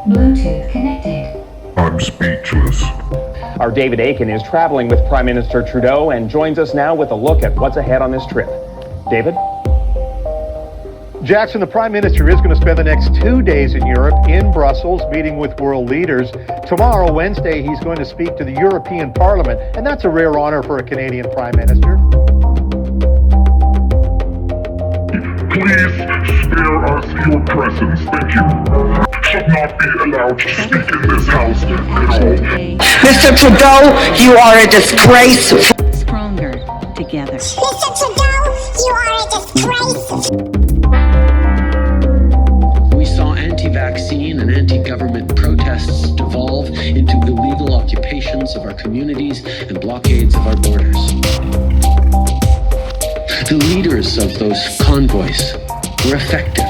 Bluetooth connected. I'm speechless. Our David Aiken is traveling with Prime Minister Trudeau and joins us now with a look at what's ahead on this trip. David? Jackson, the Prime Minister is going to spend the next 2 days in Europe, in Brussels, meeting with world leaders. Tomorrow, Wednesday, he's going to speak to the European Parliament, and that's a rare honor for a Canadian Prime Minister. Please spare us your presence. Thank you. Should not be allowed to speak in this house at all. Mr. Trudeau, you are a disgrace. Stronger together. Mr. Trudeau, you are a disgrace. We saw anti-vaccine and anti-government protests devolve into illegal occupations of our communities and blockades of our borders. The leaders of those convoys were effective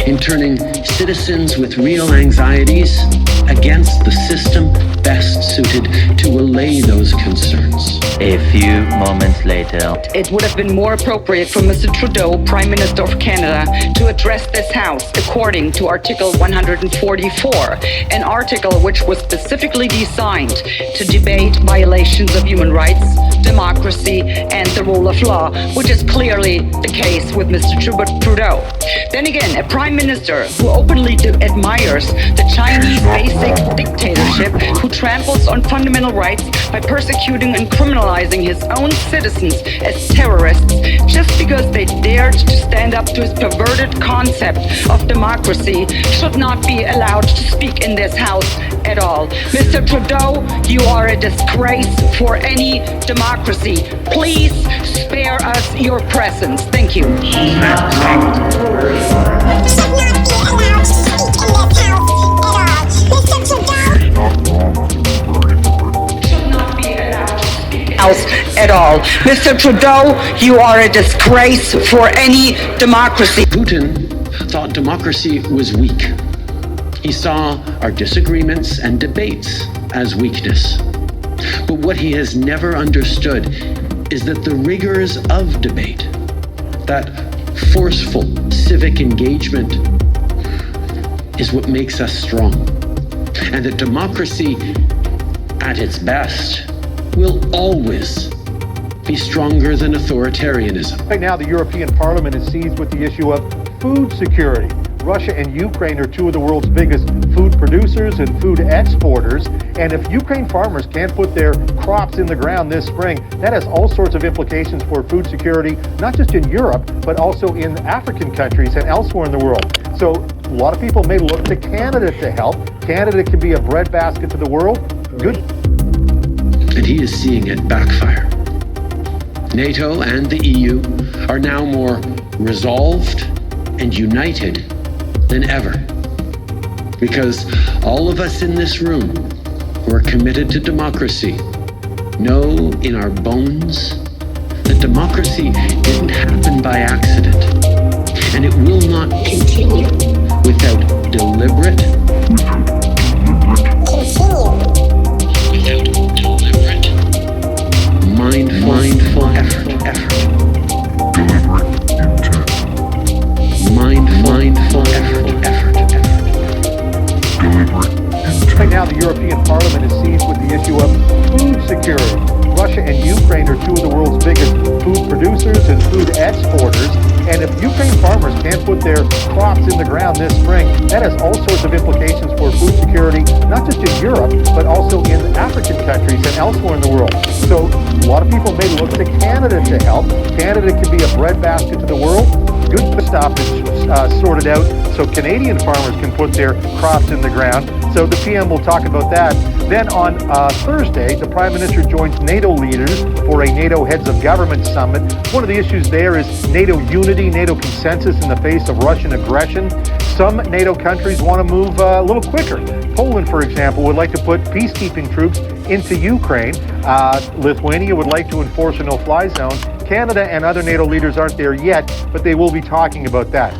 in turning citizens with real anxieties against the system best suited to allay those concerns. A few moments later, It would have been more appropriate for Mr. Trudeau, Prime Minister of Canada, to address this House according to Article 144, an article which was specifically designed to debate violations of human rights, democracy, and the rule of law, which is clearly the case with Mr. Trudeau. Then again, a Prime Minister who openly admires the Chinese basic dictatorship, who tramples on fundamental rights by persecuting and criminalizing his own citizens as terrorists just because they dared to stand up to his perverted concept of democracy, should not be allowed to speak in this House at all. Mr. Trudeau, you are a disgrace for any democracy. Please spare us your presence. Thank you. Should not be allowed to speak in this house at all. Mr. Trudeau. Should not be allowed to speak in House at all. Mr. Trudeau, you are a disgrace for any democracy. Putin thought democracy was weak. He saw our disagreements and debates as weakness. But what he has never understood is that the rigors of debate, that forceful civic engagement, is what makes us strong. And that democracy, at its best, will always be stronger than authoritarianism. Right now, the European Parliament is seized with the issue of food security. Russia and Ukraine are two of the world's biggest food producers and food exporters. And if Ukraine farmers can't put their crops in the ground this spring, that has all sorts of implications for food security, not just in Europe, but also in African countries and elsewhere in the world. So a lot of people may look to Canada to help. Canada can be a breadbasket to the world. Good. And he is seeing it backfire. NATO and the EU are now more resolved and united than ever. Because all of us in this room who are committed to democracy know in our bones that democracy didn't happen by accident. And it will not continue without deliberate mindful effort. Deliberate intent. Mindful effort. Deliberate intent. Right now, the European Parliament is seized with the issue of food security. Russia and Ukraine are two of the world's biggest food producers and food exporters. And if Ukraine farmers can't put their crops in the ground this spring, that has all sorts of implications for food security, not just in Europe, but also in African countries and elsewhere in the world. So a lot of people may look to Canada to help. Canada can be a breadbasket to the world. Good stuff is sorted out so Canadian farmers can put their crops in the ground. So the PM will talk about that. Then on Thursday, the Prime Minister joins NATO leaders for a NATO Heads of Government Summit. One of the issues there is NATO unity, NATO consensus in the face of Russian aggression. Some NATO countries want to move a little quicker. Poland, for example, would like to put peacekeeping troops into Ukraine. Lithuania would like to enforce a no-fly zone. Canada and other NATO leaders aren't there yet, but they will be talking about that.